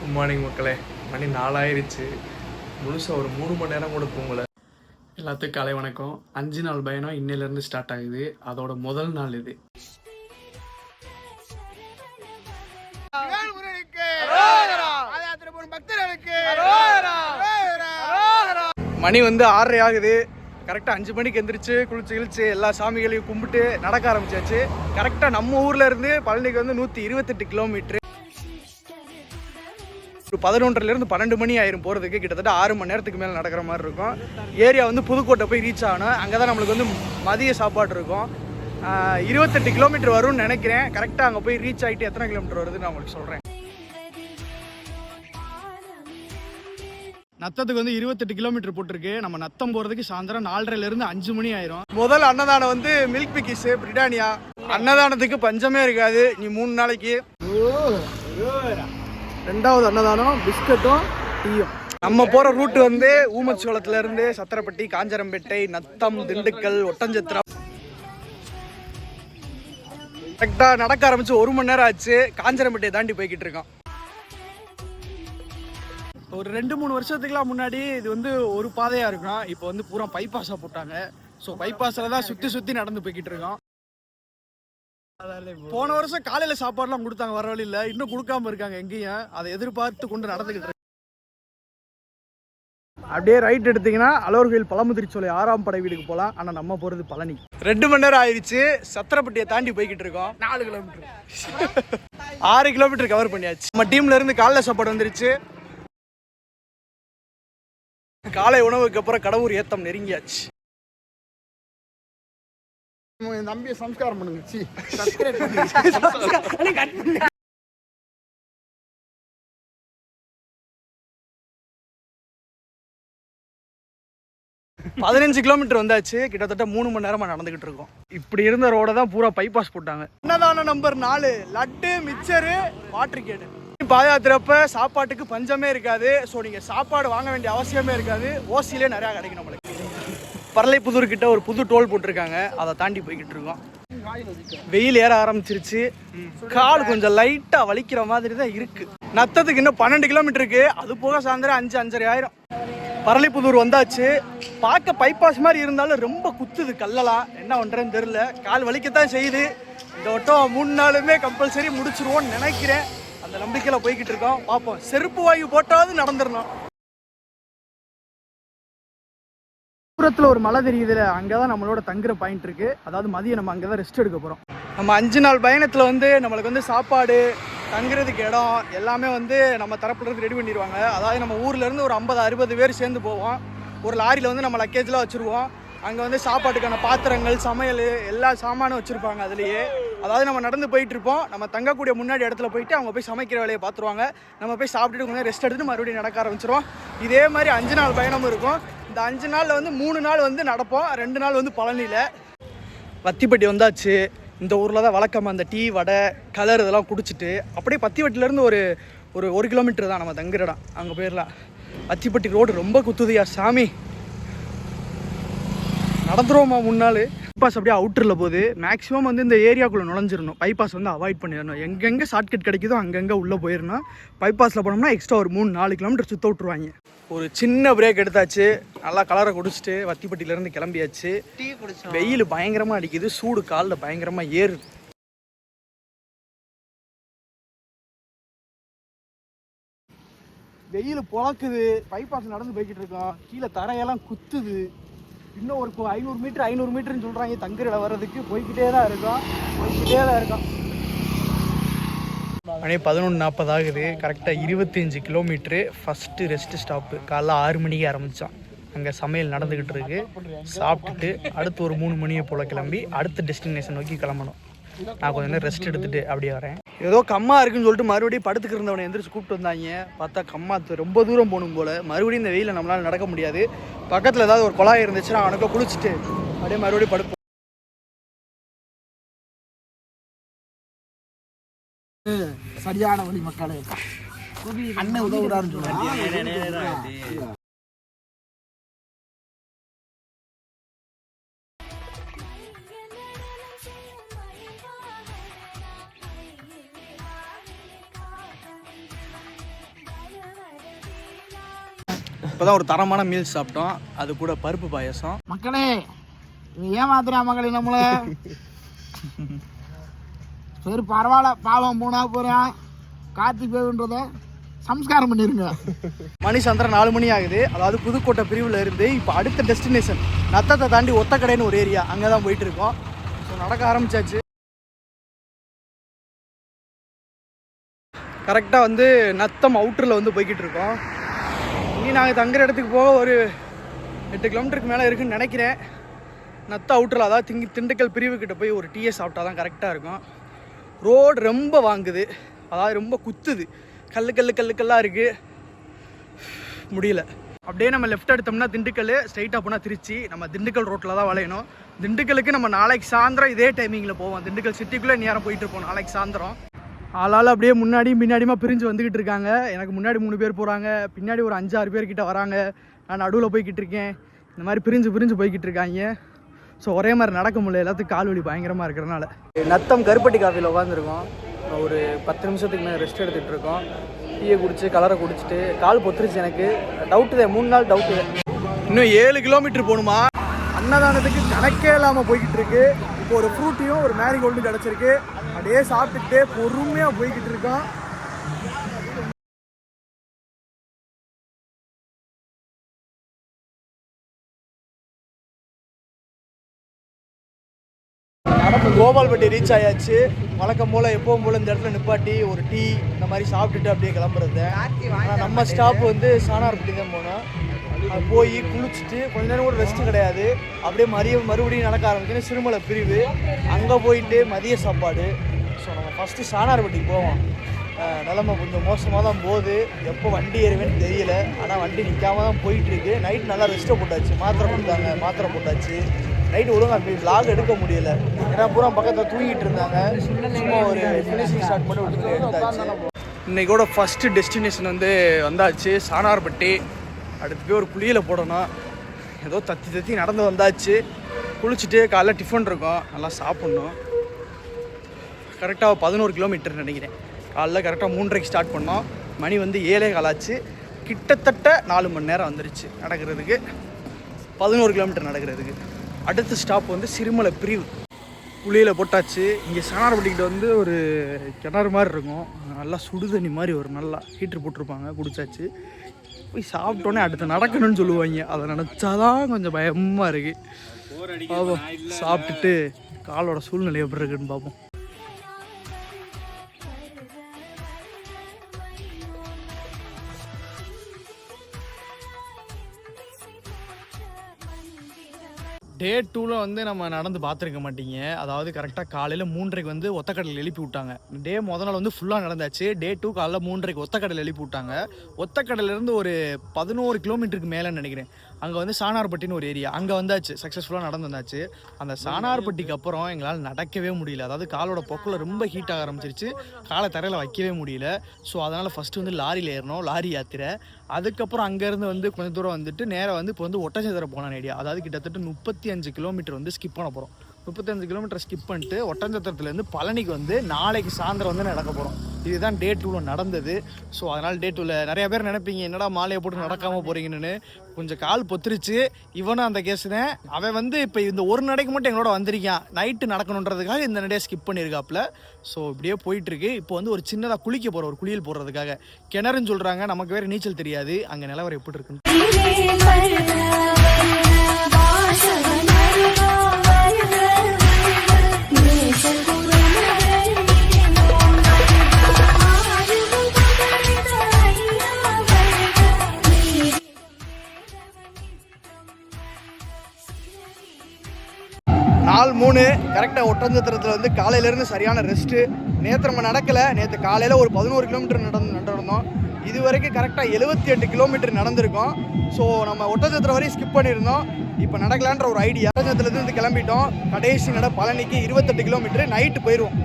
Good morning மக்களே. மணி 4 ஆயிடுச்சு. முழுசாக ஒரு 3 மணி நேரம் கூட தூங்கலை. எல்லாத்துக்கும் காலை வணக்கம். 5 நாள் பயணம் இன்னிலேருந்து ஸ்டார்ட் ஆகுது. அதோட முதல் நாள் இது. மணி வந்து 6:30 ஆகுது. கரெக்டாக 5 மணிக்கு எந்திரிச்சு குளிச்சு எல்லா சாமிகளையும் கும்பிட்டு நடக்க ஆரம்பிச்சாச்சு. கரெக்டாக நம்ம ஊரில் இருந்து பழனிக்கு வந்து 128 கிலோமீட்டரு. 11:30 12 மணி ஆயிரும் போகிறதுக்கு. கிட்டத்தட்ட 6 மணி நேரத்துக்கு மேலே நடக்கிற மாதிரி இருக்கும். ஏரியா வந்து புதுக்கோட்டை போய் ரீச் ஆகணும். அங்கே தான் நம்மளுக்கு வந்து மதிய சாப்பாடு இருக்கும். 28 கிலோமீட்டர் வரும்னு நினைக்கிறேன். கரெக்டாக அங்கே போய் ரீச் ஆகிட்டு எத்தனை கிலோமீட்டர் வருதுன்னு நான் உங்களுக்கு சொல்கிறேன். நத்தத்துக்கு வந்து 28 கிலோமீட்டர் போட்டிருக்கு. நம்ம நத்தம் போகிறதுக்கு சாயந்தரம் 4:30 5 மணி ஆயிரும். முதல் அன்னதானம் வந்து மில்க் பிக்கிஸ் பிரிட்டானியா. அன்னதானத்துக்கு பஞ்சமே இருக்காது நீ 3 நாளைக்கு. ரெண்டாவது அன்னதானம் பிஸ்கட்டும் டீயும். நம்ம போற ரூட் வந்து ஊமச்சோளத்துல இருந்து சத்திரப்பட்டி, காஞ்சரம்பேட்டை, நத்தம், திண்டுக்கல், ஒட்டஞ்சத்திரம். கரெக்டா நடக்க ஆரம்பிச்சு 1 மணி நேரம் ஆச்சு. காஞ்சரம்பேட்டையை தாண்டி போய்கிட்டு இருக்கோம். ஒரு 2-3 வருஷத்துக்குலாம் முன்னாடி இது வந்து ஒரு பாதையா இருக்கும். இப்போ வந்து பூரா பைபாஸா போட்டாங்க. ஸோ பைபாஸ்ல தான் சுத்தி நடந்து போய்கிட்டு இருக்கோம். போன வருஷம் காலையில சாப்பாடுலாம் கொடுத்தாங்க, வர வழியில இன்னும் கொடுக்காம இருக்காங்க எங்கேயும். அதை எதிர்பார்த்து கொண்டு நடந்துகிட்டு இருக்கு. அப்படியே ரைட் எடுத்தீங்கன்னா அலோர்கோயில் பழமுதிர்ச்சோலை 6ஆம் படை வீடுக்கு போகலாம். ஆனால் நம்ம போகிறது பழனி. 2 மணி நேரம் ஆயிடுச்சு. சத்திரப்பட்டியை தாண்டி போய்கிட்டு இருக்கோம். 4 கிலோமீட்டர் 6 கிலோமீட்டர் கவர் பண்ணியாச்சு. நம்ம டீம்ல இருந்து காலைல சாப்பாடு வந்துருச்சு. காலை உணவுக்கு அப்புறம் கடவுர் ஏத்தம் நெருங்கியாச்சு. நம்பிய சம்ஸ்காரம் பண்ணுங்க. 15 கிலோமீட்டர் வந்தாச்சு. கிட்டத்தட்ட 3 மணி நேரமா நடந்துகிட்டு இருக்கோம். இப்படி இருந்த ரோட தான் பூரா பைபாஸ் போட்டாங்க. அன்னதானம் நம்பர் 4 லட்டு, மிக்சரு, வாட்டர் கேடு. பாதயாத்திரப்ப சாப்பாட்டுக்கு பஞ்சமே இருக்காது. ஸோ நீங்கள் சாப்பாடு வாங்க வேண்டிய அவசியமே இருக்காது. ஓசியிலே நிறையா கிடைக்கும் நம்மளுக்கு. பரளைப்புதூர் கிட்ட ஒரு புது டோல் போட்டிருக்காங்க. அதை தாண்டி போய்கிட்டு இருக்கோம். வெயில் ஏற ஆரம்பிச்சிருச்சு. கால் கொஞ்சம் லைட்டா வலிக்கிற மாதிரி தான் இருக்கு. நத்தத்துக்கு இன்னும் 12 கிலோமீட்டர் இருக்கு. அது போக சாயந்தரம் 5-5:30 ஆயிரும். பரளைப்புதூர் வந்தாச்சு. பார்க்க பைபாஸ் மாதிரி இருந்தாலும் ரொம்ப குத்துது கல்லலாம். என்ன பண்றேன்னு தெரியல. கால் வலிக்கத்தான் செய்யுது. இந்த வட்டம் 3 நாளுமே கம்பல்சரி முடிச்சிருவோம்னு நினைக்கிறேன். அந்த நம்பிக்கையில போய்கிட்டு இருக்கோம். பார்ப்போம். செருப்பு வாயு போட்டாவது நடந்துடணும். தூரத்தில் ஒரு மலை தெரியுதுல, அங்கதான் நம்மளோட தங்குற பாயிண்ட் இருக்கு. அதாவது மதியம் நம்ம அங்கதான் ரெஸ்ட் எடுக்க போறோம். நம்ம 5 நாள் பயணத்துல வந்து நம்மளுக்கு வந்து சாப்பாடு, தங்குறதுக்கு இடம் எல்லாமே வந்து நம்ம தரப்புல இருந்து ரெடி பண்ணிடுவாங்க. அதாவது நம்ம ஊர்ல இருந்து ஒரு 50-60 பேர் சேர்ந்து போவோம். ஒரு லாரியில வந்து நம்ம லக்கேஜ்லாம் வச்சிருவோம். அங்கே வந்து சாப்பாட்டுக்கான பாத்திரங்கள், சமையல் எல்லா சாமானும் வச்சுருப்பாங்க அதுலேயே. அதாவது நம்ம நடந்து போயிட்டு இருப்போம். நம்ம தங்கக்கூடிய முன்னாடி இடத்துல போயிட்டு அவங்க போய் சமைக்கிற வேலையை பார்த்துருவாங்க. நம்ம போய் சாப்பிட்டுட்டு கொஞ்சம் ரெஸ்ட் எடுத்துட்டு மறுபடியும் நடக்க ஆரம்பிச்சிருவோம். இதே மாதிரி 5 நாள் பயணமும் இருக்கும். இந்த 5 நாளில் வந்து 3 நாள் வந்து நடப்போம். 2 நாள் வந்து பழனியில். வத்திப்பட்டி வந்தாச்சு. இந்த ஊரில் தான் வழக்கமாக அந்த டீ, வடை, கலர் இதெல்லாம் குடிச்சிட்டு அப்படியே பத்திப்பட்டிலேருந்து ஒரு 1 கிலோமீட்டர் தான் நம்ம தங்குற இடம். அங்கே போயிடலாம். வத்திப்பட்டி ரோடு ரொம்ப குத்துதியா சாமி. நடந்துருவோமா 3 நாள். பைபாஸ் அப்படியே அவுட்டரில் போகுது. மேக்ஸிமம் வந்து இந்த ஏரியாக்குள்ளே நுழைஞ்சிடணும். பைபாஸ் வந்து அவாய்ட் பண்ணிடணும். எங்கெங்கே ஷார்ட்கட் கிடைக்குதோ அங்கங்கே உள்ளே போயிடணும். பைபாஸில் போனோம்னா எக்ஸ்ட்ரா ஒரு 3-4 கிலோமீட்டர் சுற்ற விட்டுருவாங்க. ஒரு சின்ன பிரேக் எடுத்தாச்சு. நல்லா கலரை குடிச்சிட்டு வத்திப்பட்டியிலேருந்து கிளம்பியாச்சு. டீ குடிச்சோம். வெயில் பயங்கரமாக அடிக்குது. சூடு காலில் பயங்கரமாக ஏறுது. வெயில் பொழக்குது. பைபாஸ் நடந்து போய்கிட்டு இருக்கோம். கீழே தரையெல்லாம் குத்துது. இன்னும் ஒரு 500 மீட்டர்னு சொல்கிறாங்க தங்குற இடம் வர்றதுக்கு. போய்கிட்டே தான் இருக்கோம். மணி 11:40 ஆகுது. கரெக்டாக 25 கிலோமீட்ரு. First rest stop. காலைல 6 மணிக்கு ஆரம்பித்தான். அங்கே சமையல் நடந்துக்கிட்டு இருக்கு. சாப்பிட்டுட்டு அடுத்து ஒரு 3 மணியை போல் கிளம்பி அடுத்த டெஸ்டினேஷன் நோக்கி கிளம்பணும். நான் கொஞ்சம் நேரம் ரெஸ்ட் எடுத்துகிட்டு அப்படியே வரேன். ஏதோ கம்மா இருக்குன்னு சொல்லிட்டு மறுபடியும் படுத்துக்கு இருந்தவனை எந்திரிச்சு கூப்பிட்டு வந்தாங்க. பார்த்தா கம்மா ரொம்ப தூரம் போகணும் போல். மறுபடியும் இந்த வெயிலில் நம்மளால் நடக்க முடியாது. பக்கத்தில் ஏதாவது ஒரு குழாய் இருந்துச்சுன்னா அவனுக்கு குளிச்சுட்டு அப்படியே மறுபடியும் படுப்போம். சரியான வழி மக்களே. அண்ணன் உதவுறாருன்னு சொல்லுவாங்க. இப்போதான் ஒரு தரமான மீல்ஸ் சாப்பிட்டோம், அது கூட பருப்பு பாயசம். மக்களே ஏமாத்துறா மக்களே நம்மள. சரி பரவாயில்ல, பாவம் போனா போறேன், கார்த்திக் பேருன்றத சம்ஸ்காரம் பண்ணிருங்க. மணி சாயந்தரம் 4 மணி ஆகுது. அதாவது புதுக்கோட்டை பிரிவில் இருந்து இப்போ அடுத்த டெஸ்டினேஷன் நத்தத்தை தாண்டி ஒத்தக்கடைன்னு ஒரு ஏரியா, அங்கே தான் போயிட்டு இருக்கோம். ஸோ நடக்க ஆரம்பிச்சாச்சு. கரெக்டாக வந்து நத்தம் அவுட்டரில் வந்து போய்கிட்டு இருக்கோம். இனி நாங்கள் தங்குற இடத்துக்கு போக ஒரு 8 கிலோமீட்டருக்கு மேலே இருக்குன்னு நினைக்கிறேன். நத்த அவுட்டரில், அதாவது திண்டுக்கல் பிரிவுக்கிட்ட போய் ஒரு டீயை சாப்பிட்டா தான் கரெக்டாக இருக்கும். ரோடு ரொம்ப வாங்குது, அதாவது ரொம்ப குத்துது, கல்லாக இருக்குது, முடியல. அப்படியே நம்ம லெஃப்ட் எடுத்தோம்னா திண்டுக்கல், ஸ்ட்ரைட்டாக போனால் திருச்சி. நம்ம திண்டுக்கல் ரோட்டில் தான் வளையணும். திண்டுக்கலுக்கு நம்ம நாளைக்கு சாயந்தரம் இதே டைமிங்கில் போவோம். திண்டுக்கல் சிட்டிக்குள்ளே நேரம் போயிட்டு இருப்போம் நாளைக்கு சாயந்தரம். ஆளால் அப்படியே முன்னாடியும் பின்னாடியுமா பிரிஞ்சு வந்துக்கிட்டு இருக்காங்க. எனக்கு முன்னாடி 3 பேர் போகிறாங்க, பின்னாடி ஒரு 5-6 பேர்கிட்ட வராங்க. நான் நடுவில் போய்கிட்டு இருக்கேன். இந்த மாதிரி பிரிஞ்சு போய்கிட்டு இருக்காங்க. ஸோ ஒரே மாதிரி நடக்க முடியல, எல்லாத்துக்கும் கால் வலி பயங்கரமாக இருக்கிறனால. நத்தம் கருப்பட்டி காஃபியில் உட்காந்துருக்கோம். ஒரு 10 நிமிஷத்துக்கு மேலே ரெஸ்ட் எடுத்துகிட்டு இருக்கோம். டீயை குடிச்சு கலரை குடிச்சிட்டு கால் பொத்துருச்சு. எனக்கு டவுட்டு தான், 3 நாள் டவுட்டு. இன்னும் 7 கிலோமீட்டர் போகணுமா? அன்னதானத்துக்கு கணக்கே இல்லாமல் போய்கிட்டு இருக்கு. இப்போ ஒரு ஃப்ரூட்டியும் ஒரு மேரிகோல்டும் கிடச்சிருக்கு. அப்படியே சாப்பிட்டுட்டு பொறுமையாக போய்கிட்டு இருக்கோம். கோபால்பட்டி ரீச் ஆயாச்சு. வழக்கம் போல் எப்பவும் போல் இந்த இடத்துல நிப்பாட்டி ஒரு டீ இந்த மாதிரி சாப்பிட்டுட்டு அப்படியே கிளம்புறது. ஆனால் நம்ம ஸ்டாப் வந்து சாணார்பட்டி தான் போனோம். அது போய் குளிச்சுட்டு கொஞ்ச நேரம் கூட ரெஸ்ட்டு கிடையாது. அப்படியே மறுபடியும் நடக்க ஆரம்பிக்கணும். சிறுமலை பிரிவு அங்கே போயிட்டு மதிய சாப்பாடு. ஸோ நம்ம ஃபஸ்ட்டு சாணார்பட்டிக்கு போவோம். நிலமை கொஞ்சம் மோசமாக தான் போகுது. எப்போ வண்டி ஏறுவேன்னு தெரியல. ஆனால் வண்டி நிற்காம தான் போயிட்டுருக்கு. நைட் நல்லா ரெஸ்ட்டை போட்டாச்சு, மாத்திரை கொடுத்தாங்க, மாத்திரை போட்டாச்சு. நைட்டு ஒழுங்காக போய் விளாக் எடுக்க முடியல, ஏன்னா பூரா பக்கத்தில் தூங்கிட்டு இருந்தாங்க. சும்மா ஒரு ஃபினிஷிங் ஸ்டார்ட் பண்ணி விட்டு எடுத்தாச்சு. இன்றைக்கோட ஃபஸ்ட்டு டெஸ்டினேஷன் வந்து வந்தாச்சு, சாணார்பட்டி. அடுத்து போய் ஒரு குளியில் போடணும். ஏதோ தத்தி நடந்து வந்தாச்சு. குளிச்சுட்டு காலைல டிஃபன் இருக்கும், நல்லா சாப்பிட்ணும். கரெக்டாக 11 கிலோமீட்டர் நினைக்கிறேன். காலைல கரெக்டாக 3:30க்கு ஸ்டார்ட் பண்ணோம். மணி வந்து 7:15 ஆச்சு. கிட்டத்தட்ட 4 மணி நேரம் வந்துருச்சு நடக்கிறதுக்கு, 11 கிலோமீட்டர் நடக்கிறதுக்கு. அடுத்த ஸ்டாப் வந்து சிறுமலை பிரிவு. குளியில் போட்டாச்சு. இங்கே சாணார்பட்டிக்கிட்ட வந்து ஒரு கிணறு மாதிரி இருக்கும், நல்லா சுடு தண்ணி மாதிரி ஒரு நல்லா ஹீட்ரு போட்டிருப்பாங்க. குடிச்சாச்சு. போய் சாப்பிட்டோன்னே அடுத்து நடக்கணும்னு சொல்லுவாங்க. அதை நினச்சாதான் கொஞ்சம் பயமாக இருக்குது. பார்ப்போம், சாப்பிட்டுட்டு காலோட சூழ்நிலை எப்படி இருக்குன்னு பார்ப்போம். டே 2ல் வந்து நம்ம நடந்து பார்த்துருக்க மாட்டீங்க. அதாவது கரெக்டாக காலையில் 3:30க்கு வந்து ஒத்தக்கடையில் எழுப்பி விட்டாங்க. டே முதல் நாள் வந்து ஃபுல்லாக நடந்தாச்சு. டே 2 காலையில் 3:30க்கு ஒத்தக்கடையில் எழுப்பி விட்டாங்க. ஒத்தக்கடையிலேருந்து ஒரு 11 கிலோமீட்டருக்கு மேலேன்னு நினைக்கிறேன். அங்கே வந்து சாணார்பட்டின்னு ஒரு ஏரியா, அங்கே வந்தாச்சு. சக்ஸஸ்ஃபுல்லாக நடந்து வந்தாச்சு. அந்த சாணார்பட்டிக்கு அப்புறம் எங்களால் நடக்கவே முடியல. அதாவது காலோட பொக்கில் ரொம்ப ஹீட் ஆக ஆரம்பிச்சிருச்சு. காலை தரையில் வைக்கவே முடியல. ஸோ அதனால் ஃபஸ்ட்டு வந்து லாரியில் ஏறணும், லாரி யாத்திரை. அதுக்கப்புறம் அங்கேருந்து வந்து கொஞ்சம் தூரம் வந்துட்டு நேராக வந்து இப்போ வந்து ஒட்டஞ்சத்திரம் போனான் ஏரியா. அதாவது கிட்டத்தட்ட 35 கிலோமீட்டர் வந்து ஸ்கிப் பண்ண போகிறோம். 35 கிலோமீட்டர் ஸ்கிப் பண்ணிட்டு ஒட்டஞ்சத்திரத்துலேருந்து பழனிக்கு வந்து நாளைக்கு சாயந்தரம் வந்து நடக்க போகிறோம். இதுதான் டே 2ல் நடந்தது. ஸோ அதனால் டே 2ல் நிறைய பேர் நினைப்பீங்க என்னடா மாலையை போட்டு நடக்காமல் போகிறீங்கன்னு. கொஞ்சம் கால் பொத்துருச்சு. இவனும் அந்த கேஸ் தான். அவன் வந்து இப்போ இந்த ஒரு நடைக்கு மட்டும் எங்களோட வந்திருக்கான். நைட்டு நடக்கணுன்றதுக்காக இந்த நடையை ஸ்கிப் பண்ணியிருக்காப்புல. ஸோ இப்படியே போயிட்டுருக்கு. இப்போ வந்து ஒரு சின்னதாக குளிக்க போகிறோம், ஒரு குளியல் போடுறதுக்காக. கிணறுன்னு சொல்கிறாங்க, நமக்கு வேறு நீச்சல் தெரியாது. அங்கே நிலவரம் எப்படி இருக்குன்னு நாள் 3 கரெக்டாக ஒட்டஞ்சத்திரத்தில் வந்து காலையிலேருந்து சரியான ரெஸ்ட்டு. நேற்று நம்ம நடக்கலை. நேற்று காலையில் ஒரு 11 கிலோமீட்டர் நடந்திருந்தோம். இது வரைக்கும் கரெக்டாக 78 கிலோமீட்டர் நடந்திருக்கோம். ஸோ நம்ம ஒட்டஞ்சத்திரம் வரையும் ஸ்கிப் பண்ணியிருந்தோம். இப்போ நடக்கலான்ற ஒரு ஐடியா. ஒட்டஞ்சத்திரத்துலேருந்து கிளம்பிட்டோம். கடைசி நட பழனிக்கு 28 கிலோமீட்டர். நைட்டு போயிடுவோம்.